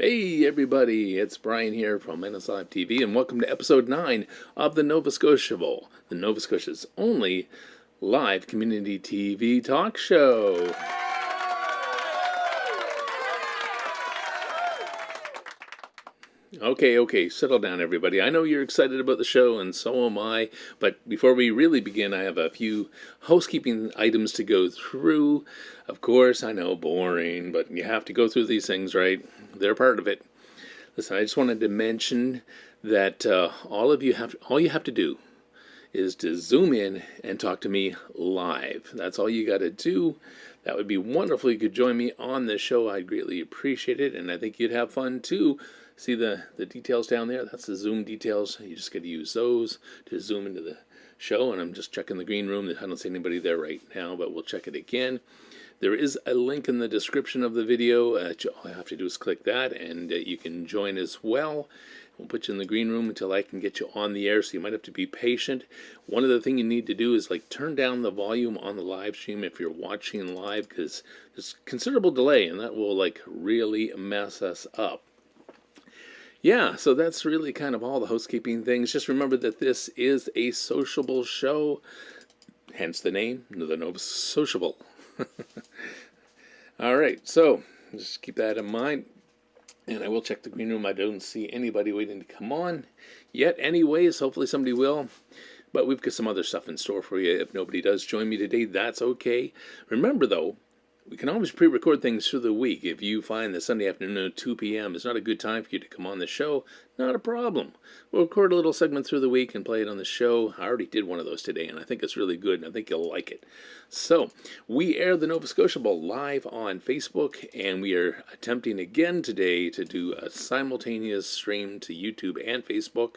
Hey everybody, it's Brian here from NSLive TV, and welcome to episode 9 of the Nova Scotiable, the Nova Scotia's only live community TV talk show. Okay, settle down everybody. I know you're excited about the show, and so am I, but before we really begin, I have a few housekeeping items to go through. Of course, I know, boring, but you have to go through these things, right? They're part of it. Listen, I just wanted to mention that all you have to do is to zoom in and talk to me live. That's all you got to do. That would be wonderful. You could join me on the show. I'd greatly appreciate it, and I think you'd have fun too. See the details down there? That's the Zoom details. You just got to use those to zoom into the show, and I'm just checking the green room. I don't see anybody there right now, but we'll check it again. There is a link in the description of the video. All I have to do is click that, and you can join as well. We'll put you in the green room until I can get you on the air, so you might have to be patient. One other thing you need to do is turn down the volume on the live stream if you're watching live, because there's considerable delay, and that will really mess us up. Yeah, so that's really kind of all the housekeeping things. Just remember that this is a sociable show, hence the name, the Nova Scotiable. All right, so just keep that in mind. And I will check the green room. I don't see anybody waiting to come on yet anyways. Hopefully somebody will. But we've got some other stuff in store for you. If nobody does join me today, that's okay. Remember, though, we can always pre-record things through the week. If you find that Sunday afternoon at 2 p.m. is not a good time for you to come on the show, not a problem. We'll record a little segment through the week and play it on the show. I already did one of those today, and I think it's really good, and I think you'll like it. So, we air the Nova Scotiable live on Facebook, and we are attempting again today to do a simultaneous stream to YouTube and Facebook.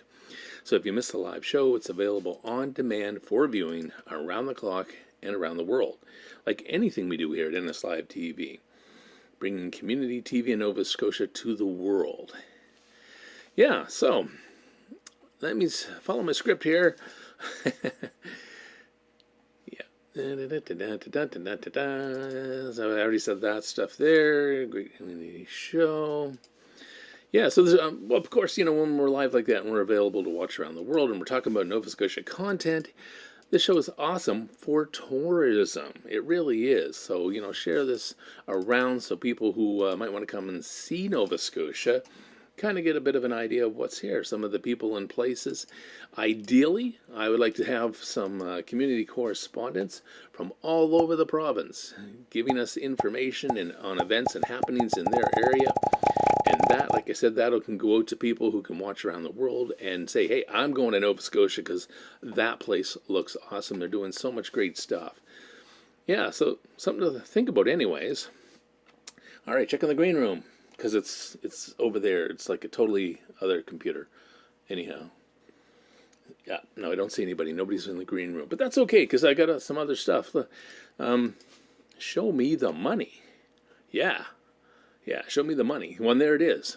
So if you missed the live show, it's available on demand for viewing around the clock and around the world. Like anything we do here at NSLive TV, bringing community TV in Nova Scotia to the world. Yeah, so let me follow my script here. Yeah. So I already said that stuff there. Great community show. Yeah, so there's, well, of course, when we're live like that and we're available to watch around the world and we're talking about Nova Scotia content, this show is awesome for tourism. It really is. So, share this around so people who might want to come and see Nova Scotia kind of get a bit of an idea of what's here, some of the people and places. Ideally, I would like to have some community correspondents from all over the province giving us information on events and happenings in their area. And that, like I said, that can go out to people who can watch around the world and say, hey, I'm going to Nova Scotia because that place looks awesome. They're doing so much great stuff. Yeah, so something to think about anyways. All right, check in the green room because it's over there. It's like a totally other computer. Anyhow. Yeah, no, I don't see anybody. Nobody's in the green room. But that's okay because I got some other stuff. Show me the money. Yeah, show me the money. Well, there it is.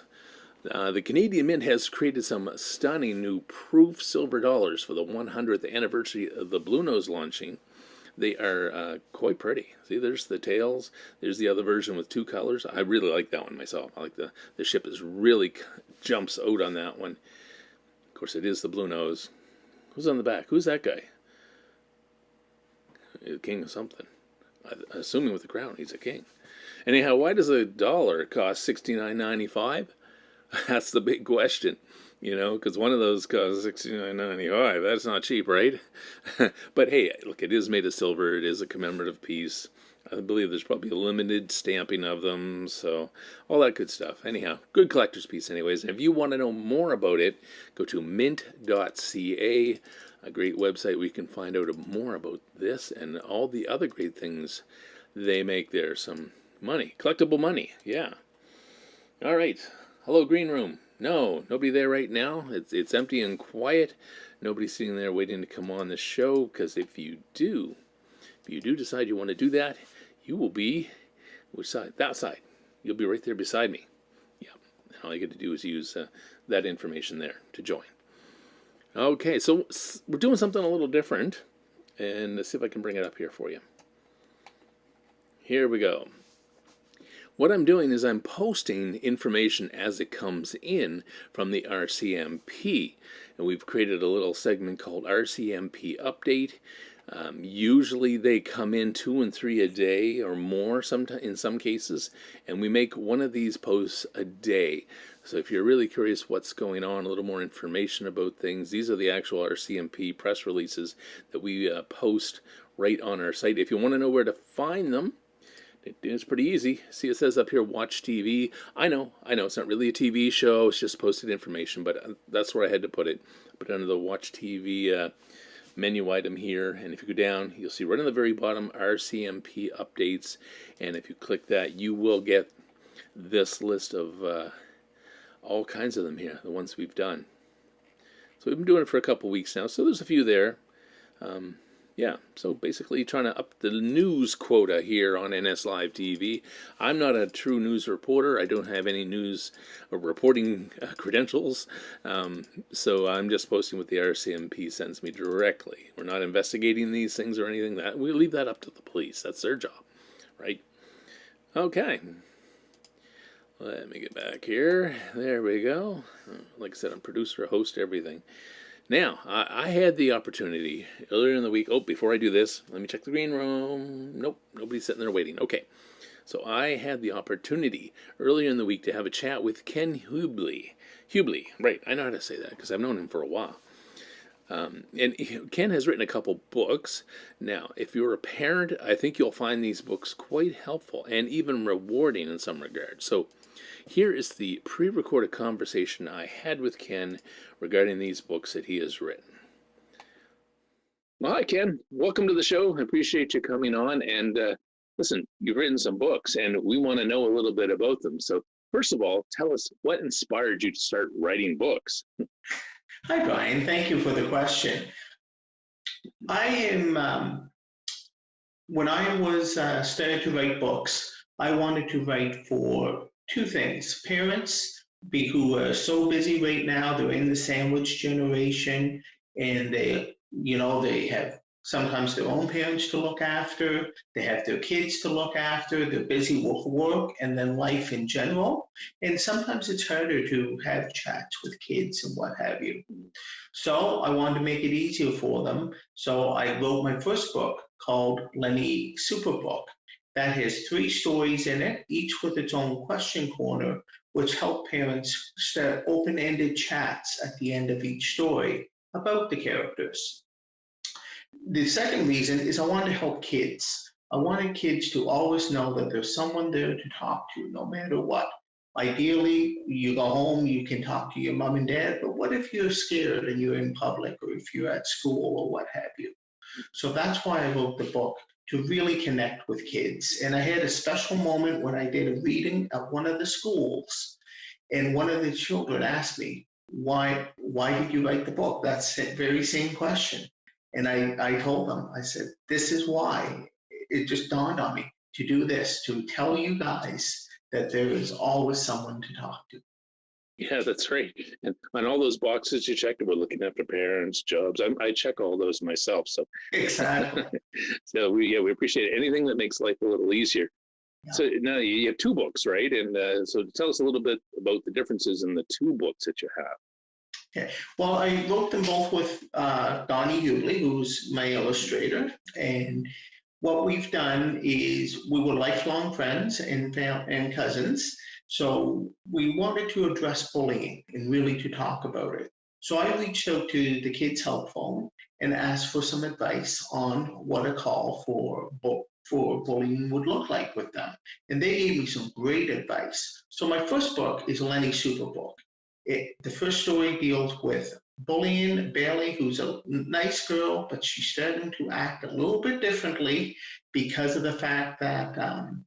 The Canadian Mint has created some stunning new proof silver dollars for the 100th anniversary of the Blue Nose launching. They are quite pretty. See, there's the tails. There's the other version with 2 colors. I really like that one myself. I like the ship is really jumps out on that one. Of course, it is the Blue Nose. Who's on the back? Who's that guy? A king of something. Assuming with the crown, he's a king. Anyhow, why does $1 cost $69.95? That's the big question, because one of those costs $69.95. That's not cheap, right? But hey, look, it is made of silver. It is a commemorative piece. I believe there's probably a limited stamping of them, so all that good stuff. Anyhow, good collector's piece anyways. And if you want to know more about it, go to mint.ca, a great website where you can find out more about this and all the other great things they make there. Some money, collectible money, yeah. All right, hello green room. No, nobody there right now. It's empty and quiet. Nobody's sitting there waiting to come on the show, because if you do decide you want to do that, you will be, which side? That side. You'll be right there beside me. Yeah, and all you got to do is use that information there to join. Okay, so we're doing something a little different, and let's see if I can bring it up here for you. Here we go. what I'm doing is I'm posting information as it comes in from the Rcmp. And we've created a little segment called Rcmp Update. Usually they come in 2 and 3 a day or more in some cases, and we make one of these posts a day. So if you're really curious what's going on, a little more information about things, these are the actual Rcmp press releases that we post right on our site. If you want to know where to find them, it's pretty easy. See, it says up here, watch TV. I know, it's not really a TV show, it's just posted information, but that's where I had to put it. Put it under the watch TV menu item here, and if you go down, you'll see right on the very bottom, Rcmp updates, and if you click that, you will get this list of all kinds of them here, the ones we've done. So we've been doing it for a couple weeks now, so there's a few there. Yeah, so basically trying to up the news quota here on NS Live TV. I'm not a true news reporter. I don't have any news or reporting credentials, so I'm just posting what the Rcmp sends me directly. We're not investigating these things or anything. That we leave that up to the police. That's their job, right? Okay. Let me get back here. There we go. Like I said, I'm producer, host, everything. Now, I had the opportunity earlier in the week. Oh, before I do this, let me check the green room. Nope, nobody's sitting there waiting. Okay, so I had the opportunity earlier in the week to have a chat with Ken Hubley. Hubley, right, I know how to say that because I've known him for a while. And Ken has written a couple books. Now, if you're a parent, I think you'll find these books quite helpful and even rewarding in some regards. So here is the pre-recorded conversation I had with Ken regarding these books that he has written. Well, hi, Ken. Welcome to the show. I appreciate you coming on. And listen, you've written some books, and we want to know a little bit about them. So first of all, tell us what inspired you to start writing books? Hi, Brian. Thank you for the question. I am, when I was started to write books, I wanted to write for two things. Parents who are so busy right now, they're in the sandwich generation, and they have sometimes their own parents to look after, they have their kids to look after, they're busy with work and then life in general. And sometimes it's harder to have chats with kids and what have you. So I wanted to make it easier for them. So I wrote my first book called Lenny Superbook. That has 3 stories in it, each with its own question corner, which help parents start open-ended chats at the end of each story about the characters. The second reason is I wanted to help kids. I wanted kids to always know that there's someone there to talk to no matter what. Ideally, you go home, you can talk to your mom and dad, but what if you're scared and you're in public, or if you're at school or what have you? So that's why I wrote the book, to really connect with kids. And I had a special moment when I did a reading at one of the schools, and one of the children asked me, why did you write the book? That's the very same question. And I told them, I said, this is why. It just dawned on me to do this, to tell you guys that there is always someone to talk to. Yeah, that's right. And on all those boxes you checked, we're looking after parents, jobs. I check all those myself. So exactly. So we appreciate anything that makes life a little easier. Yeah. So now you have 2 books, right? And so tell us a little bit about the differences in the 2 books that you have. Okay. Well, I wrote them both with Donnie Hubley, who's my illustrator, and what we've done is we were lifelong friends and cousins. So we wanted to address bullying and really to talk about it. So I reached out to the Kids Help Phone and asked for some advice on what a call for bullying would look like with them. And they gave me some great advice. So my first book is Lenny Superbook. The first story deals with bullying Bailey, who's a nice girl, but she's starting to act a little bit differently because of the fact that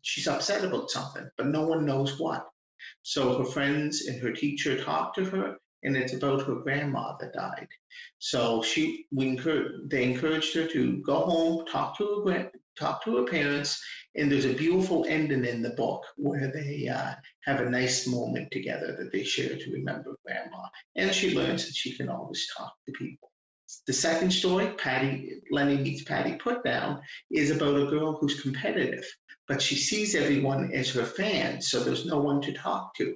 she's upset about something, but no one knows what. So her friends and her teacher talk to her, and it's about her grandma that died. So they encouraged her to go home, talk to her parents, and there's a beautiful ending in the book where they have a nice moment together that they share to remember grandma. And she learns that she can always talk to people. The second story, Lenny Meets Patty Putdown, is about a girl who's competitive, but she sees everyone as her fans, so there's no one to talk to.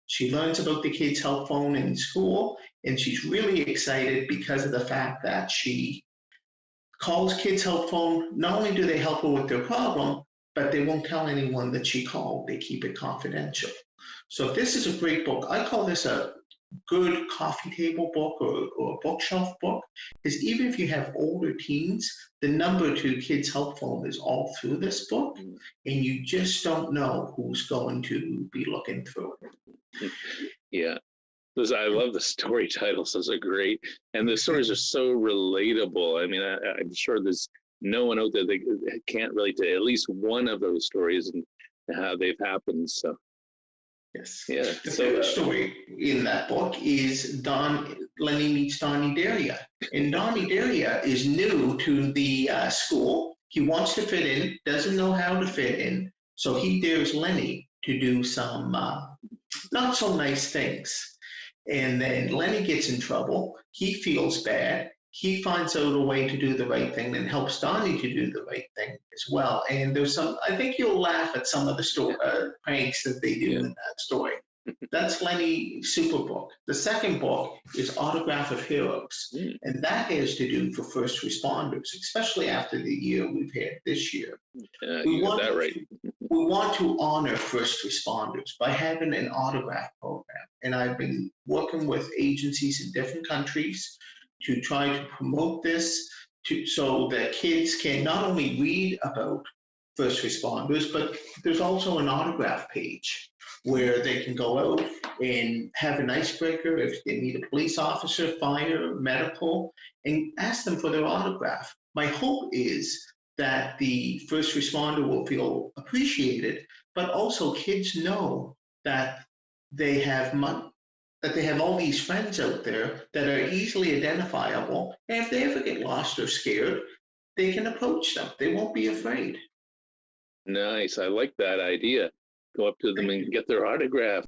She learns about the Kids Help Phone in school, and she's really excited because of the fact that she calls Kids Help Phone. Not only do they help her with their problem, but they won't tell anyone that she called. They keep it confidential. So this is a great book. I call this a good coffee table book or bookshelf book, because even if you have older teens, the number to Kids Help Phone is all through this book, and you just don't know who's going to be looking through it. Yeah. I love the story titles. Those are great. And the stories are so relatable. I mean, I'm sure there's no one out there that can't relate to at least one of those stories and how they've happened. So, yes. Yeah. The third story in that book is Lenny meets Donnie Daria. And Donnie Daria is new to the school. He wants to fit in, doesn't know how to fit in. So he dares Lenny to do some not so nice things. And then Lenny gets in trouble. He feels bad. He finds out a way to do the right thing and helps Donnie to do the right thing as well. And there's I think you'll laugh at some of the pranks that they do in that story. That's Lenny Superbook. The second book is Autograph of Heroes. And that has to do for first responders, especially after the year we've had this year. You got that right. We want to honor first responders by having an autograph program. And I've been working with agencies in different countries to try to promote this so that kids can not only read about first responders, but there's also an autograph page where they can go out and have an icebreaker if they meet a police officer, fire, medical, and ask them for their autograph. My hope is that the first responder will feel appreciated, but also kids know that they have all these friends out there that are easily identifiable. And if they ever get lost or scared, they can approach them. They won't be afraid. Nice. I like that idea. Go up to them and get their autograph.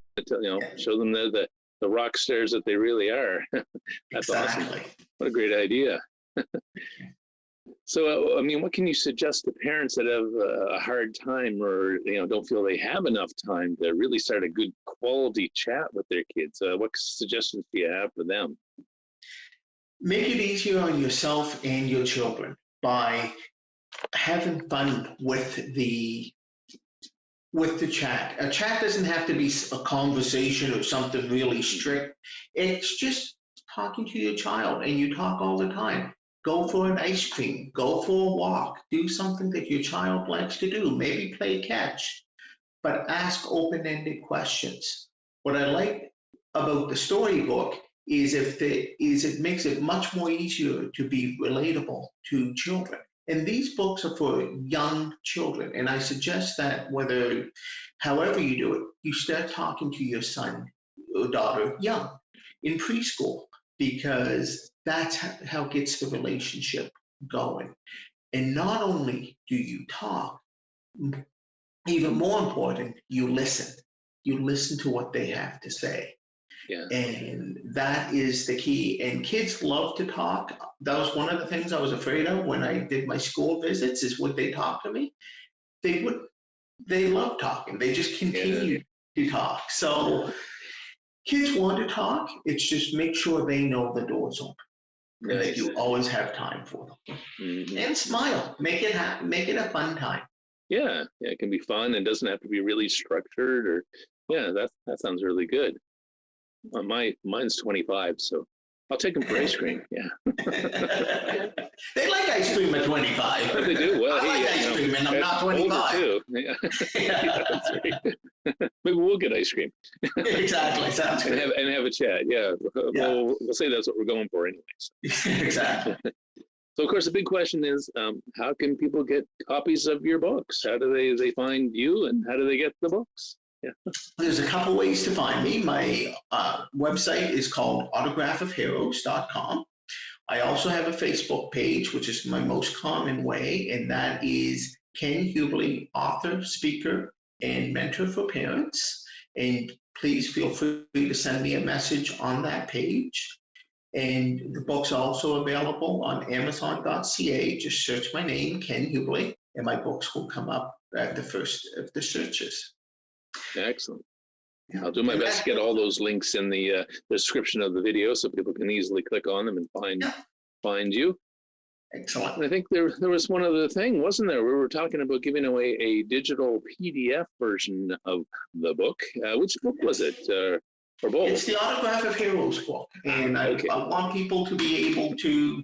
Show them the rock stars that they really are. That's exactly. Awesome. What a great idea. So, what can you suggest to parents that have a hard time or, don't feel they have enough time to really start a good quality chat with their kids? What suggestions do you have for them? Make it easier on yourself and your children by having fun with the chat. A chat doesn't have to be a conversation or something really strict. It's just talking to your child, and you talk all the time. Go for an ice cream, go for a walk, do something that your child likes to do, maybe play catch, but ask open-ended questions. What I like about the storybook is it makes it much more easier to be relatable to children. And these books are for young children. And I suggest that however you do it, you start talking to your son or daughter young, in preschool, because that's how it gets the relationship going. And not only do you talk, even more important, you listen. You listen to what they have to say. Yeah. And that is the key. And kids love to talk. That was one of the things I was afraid of when I did my school visits, is would they talk to me? They love talking. They just continue to talk. So kids want to talk. It's just make sure they know the door's open. And that you always have time for them. Mm-hmm. And smile. Make it a fun time. Yeah, it can be fun. It doesn't have to be really structured. That sounds really good. Mine's 25, so I'll take them for ice cream. Yeah. They like ice cream at 25. They do. Well, I like ice cream, and I'm not 25. Too. Yeah. That's right. Maybe we'll get ice cream. Exactly. Sounds good. And have a chat. Yeah. We'll say that's what we're going for anyways. Exactly. So, of course, the big question is, how can people get copies of your books? How do they find you, and how do they get the books? Yeah. There's a couple ways to find me. My website is called autographofheroes.com. I also have a Facebook page, which is my most common way, and that is Ken Hubley, author, speaker, and mentor for parents. And please feel free to send me a message on that page. And the book's also available on Amazon.ca. Just search my name, Ken Hubley, and my books will come up at the first of the searches. Excellent. Yeah. I'll do my best to get all those links in the description of the video so people can easily click on them and find you. Excellent. And I think there was one other thing, wasn't there? We were talking about giving away a digital PDF version of the book. Which book was it? Or both? It's the Autograph of Heroes book. And I want people to be able to,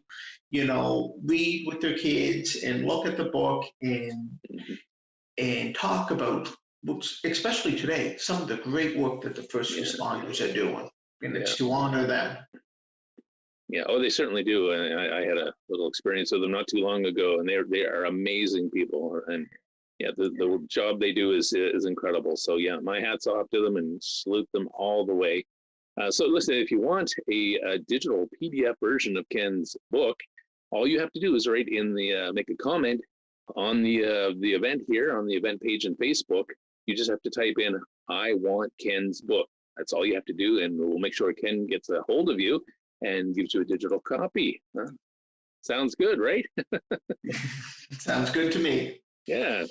read with their kids and look at the book and talk about, especially today, some of the great work that the first responders are doing. And it's to honor them. Yeah, they certainly do. And I had a little experience with them not too long ago, and they are amazing people. And yeah, the job they do is incredible. So yeah, my hat's off to them and salute them all the way. So listen, if you want a digital PDF version of Ken's book, all you have to do is write in make a comment on the event here on the event page in Facebook. You just have to type in, "I want Ken's book." That's all you have to do, and we'll make sure Ken gets a hold of you and gives you a digital copy. Sounds good, right? Sounds good to me. Yeah.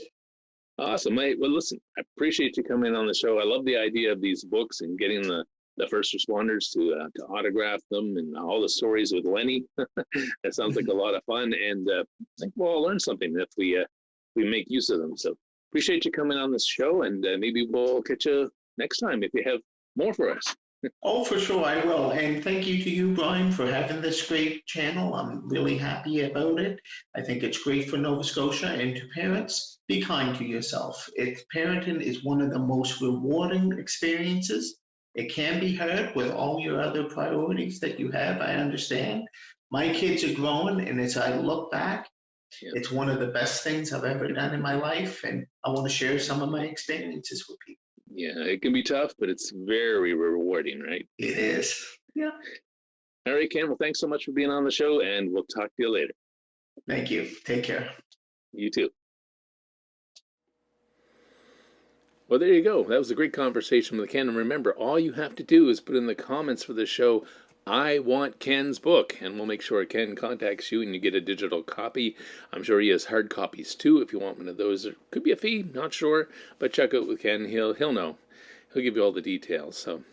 Awesome. Well, listen, I appreciate you coming on the show. I love the idea of these books and getting the first responders to autograph them and all the stories with Lenny. That sounds like a lot of fun, and I think we'll all learn something if we make use of them. So appreciate you coming on this show, and maybe we'll catch you next time if you have more for us. Oh, for sure, I will. And thank you to you, Brian, for having this great channel. I'm really happy about it. I think it's great for Nova Scotia. And to parents, be kind to yourself. Parenting is one of the most rewarding experiences. It can be hard with all your other priorities that you have, I understand. My kids are growing, and as I look back, it's one of the best things I've ever done in my life, and I want to share some of my experiences with people. Yeah, it can be tough, but it's very rewarding, right? It is. Yeah. All right, Ken, well, thanks so much for being on the show, and we'll talk to you later. Thank you. Take care. You too. Well, there you go. That was a great conversation with Ken. And remember, all you have to do is put in the comments for the show, "I want Ken's book," and we'll make sure Ken contacts you and you get a digital copy. I'm sure he has hard copies too if you want one of those. There could be a fee, not sure, but check out with Ken. He'll know. He'll give you all the details. So,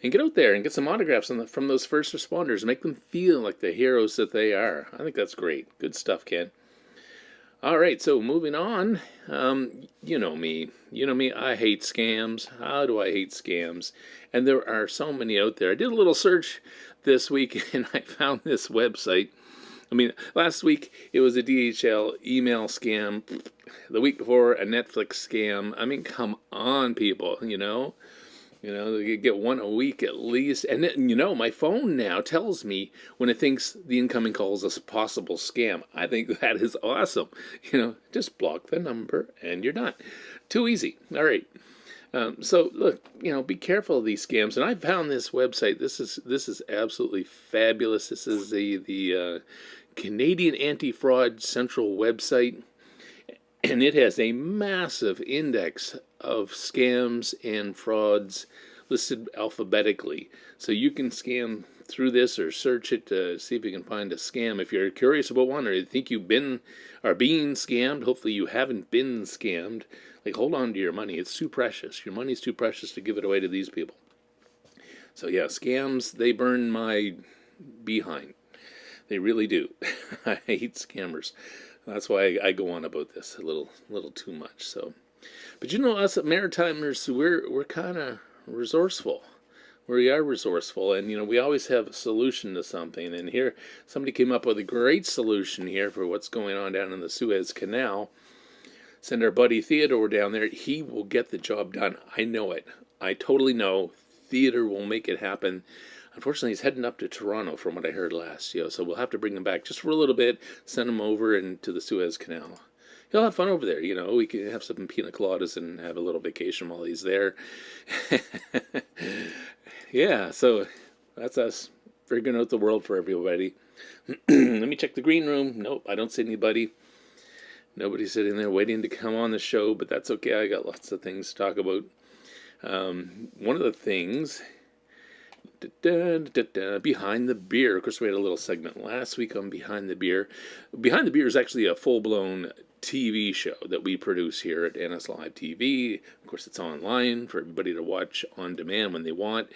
and get out there and get some autographs from those first responders. Make them feel like the heroes that they are. I think that's great. Good stuff, Ken. All right, so moving on. You know me. I hate scams. How do I hate scams? And there are so many out there. I did a little search this week, and I found this website. Last week it was a DHL email scam. The week before, a Netflix scam. Come on, people, they get one a week at least. And then, my phone now tells me when it thinks the incoming call is a possible scam. I think that is awesome. Just block the number and you're done. Too easy. All right. So look, be careful of these scams. And I found this website. This is absolutely fabulous. This is the Canadian Anti-Fraud Central website. And it has a massive index of scams and frauds listed alphabetically. So you can scan through this or search it to see if you can find a scam. If you're curious about one or you think you've being scammed, hopefully you haven't been scammed. Hold on to your money. It's too precious. Your money's too precious to give it away to these people. So yeah, scams, they burn my behind. They really do. I hate scammers. That's why I go on about this a little too much. So, but us Maritimers, we're kind of resourceful. We are resourceful, and we always have a solution to something. And here, somebody came up with a great solution here for what's going on down in the Suez Canal. Send our buddy Theodore down there. He will get the job done. I know it. I totally know. Theodore will make it happen. Unfortunately, he's heading up to Toronto from what I heard last, so we'll have to bring him back just for a little bit, send him over into the Suez Canal. He'll have fun over there, we can have some pina coladas and have a little vacation while he's there. Yeah, so that's us figuring out the world for everybody. Let me check the green room. Nope, I don't see anybody. Nobody's sitting there waiting to come on the show, but that's okay. I got lots of things to talk about. One of the things... Behind the Beer. Of course, we had a little segment last week on Behind the Beer. Behind the Beer is actually a full-blown TV show that we produce here at NS Live TV. Of course, it's online for everybody to watch on demand when they want.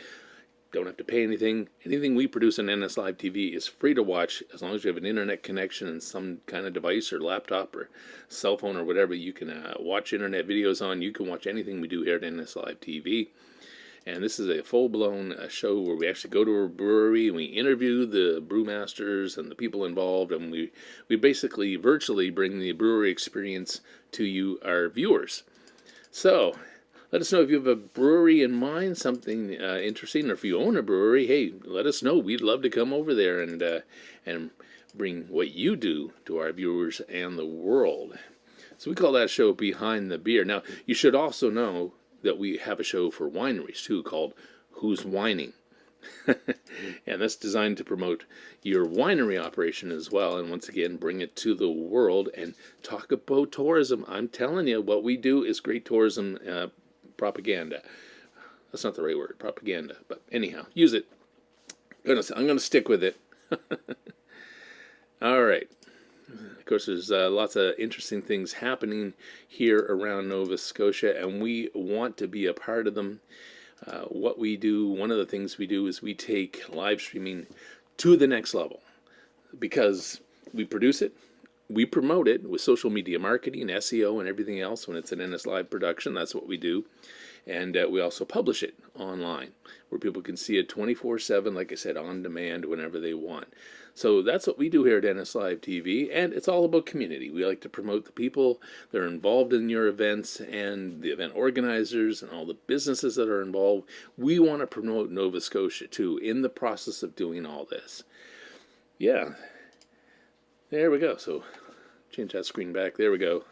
Don't have to pay anything. Anything we produce on NS Live TV is free to watch as long as you have an internet connection and some kind of device or laptop or cell phone or whatever you can watch internet videos on. You can watch anything we do here at NS Live TV. And this is a full-blown show where we actually go to a brewery and we interview the brewmasters and the people involved, and we basically virtually bring the brewery experience to you, our viewers. So let us know if you have a brewery in mind, something interesting, or if you own a brewery. Hey, let us know. We'd love to come over there and bring what you do to our viewers and the world. So we call that show Behind the Beer. Now, you should also know that we have a show for wineries too called Who's Wining? And that's designed to promote your winery operation as well, and once again bring it to the world and talk about tourism. I'm telling you, what we do is great tourism propaganda. That's not the right word, propaganda, but anyhow, use it. I'm gonna stick with it. All right. Of course, there's lots of interesting things happening here around Nova Scotia, and we want to be a part of them. What we do, one of the things we do is we take live streaming to the next level, because we produce it, we promote it with social media marketing, SEO, and everything else. When it's an NS Live production, that's what we do. And we also publish it online, where people can see it 24/7, like I said, on demand whenever they want. So that's what we do here at NS Live TV, and it's all about community. We like to promote the people that are involved in your events and the event organizers and all the businesses that are involved. We want to promote Nova Scotia, too, in the process of doing all this. Yeah, there we go. So change that screen back. There we go.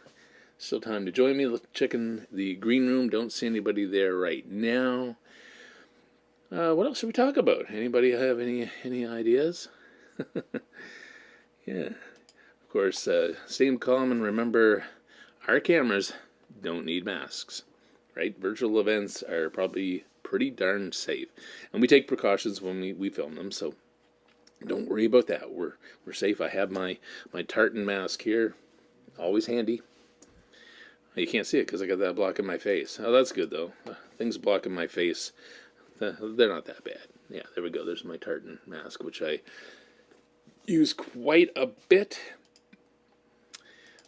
Still time to join me. Look, checking the green room. Don't see anybody there right now. What else should we talk about? Anybody have any ideas? Yeah. Of course, stay calm and remember, our cameras don't need masks, right? Virtual events are probably pretty darn safe. And we take precautions when we film them, so don't worry about that. We're safe. I have my tartan mask here, always handy. You can't see it because I got that blocking my face. Oh, that's good, though. Things blocking my face, they're not that bad. Yeah, there we go. There's my tartan mask, which I use quite a bit.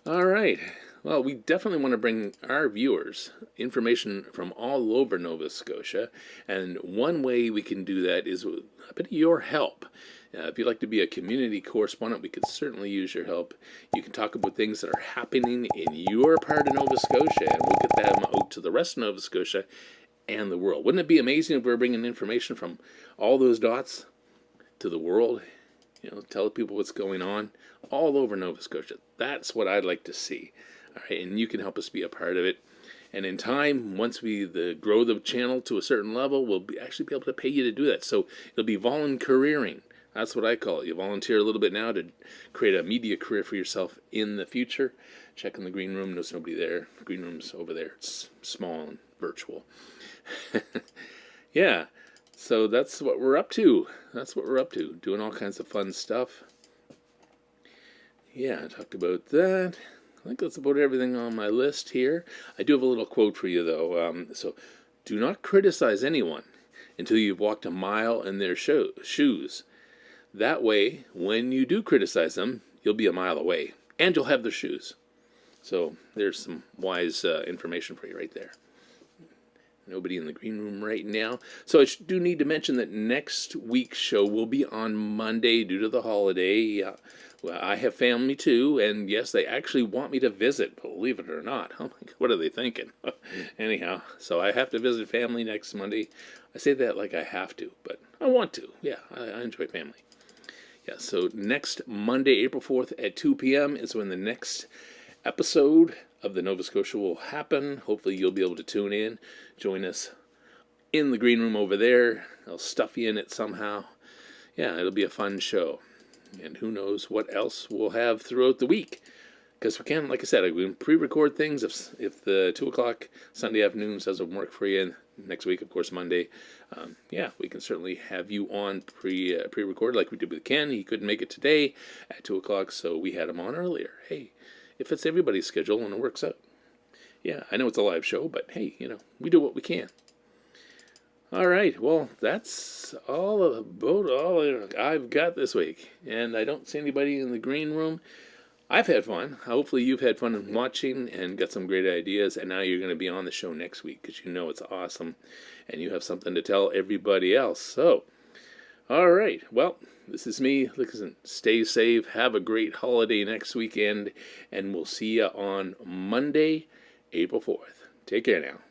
All right. Well, we definitely want to bring our viewers information from all over Nova Scotia, and one way we can do that is with a bit of your help. If you'd like to be a community correspondent, we could certainly use your help. You can talk about things that are happening in your part of Nova Scotia, and we'll get them out to the rest of Nova Scotia and the world. Wouldn't it be amazing if we were bringing information from all those dots to the world? You know, tell people what's going on all over Nova Scotia. That's what I'd like to see. All right, and you can help us be a part of it. And in time, once we grow the channel to a certain level, we'll actually be able to pay you to do that. So it'll be voluncareering. That's what I call it. You volunteer a little bit now to create a media career for yourself in the future. Check in the green room. There's nobody there. The green room's over there. It's small and virtual. Yeah. So that's what we're up to. Doing all kinds of fun stuff. Yeah, I talked about that. I think that's about everything on my list here. I do have a little quote for you, though. So, do not criticize anyone until you've walked a mile in their shoes. That way, when you do criticize them, you'll be a mile away, and you'll have their shoes. So, there's some wise information for you right there. Nobody in the green room right now. So I do need to mention that next week's show will be on Monday due to the holiday. Well, I have family too, and yes, they actually want me to visit, believe it or not. Oh my God, what are they thinking? Anyhow, so I have to visit family next Monday. I say that like I have to, but I want to. Yeah, I enjoy family. Yeah, so next Monday, April 4th at 2 p.m. is when the next episode of the Nova Scotia will happen. Hopefully you'll be able to tune in, join us in the green room over there. I'll stuff you in it somehow. Yeah, it'll be a fun show. And who knows what else we'll have throughout the week. Because we can, like I said, we can pre-record things if the 2 o'clock Sunday afternoons doesn't work for you. Next week, of course, Monday. Yeah, we can certainly have you on pre-recorded like we did with Ken. He couldn't make it today at 2 o'clock, so we had him on earlier. Hey, it fits everybody's schedule and it works out. Yeah, I know it's a live show, but hey, we do what we can. All right, well, that's about all I've got this week. And I don't see anybody in the green room. I've had fun. Hopefully you've had fun watching and got some great ideas. And now you're going to be on the show next week because it's awesome. And you have something to tell everybody else. So, all right, well, this is me. Listen, stay safe. Have a great holiday next weekend. And we'll see you on Monday, April 4th. Take care now.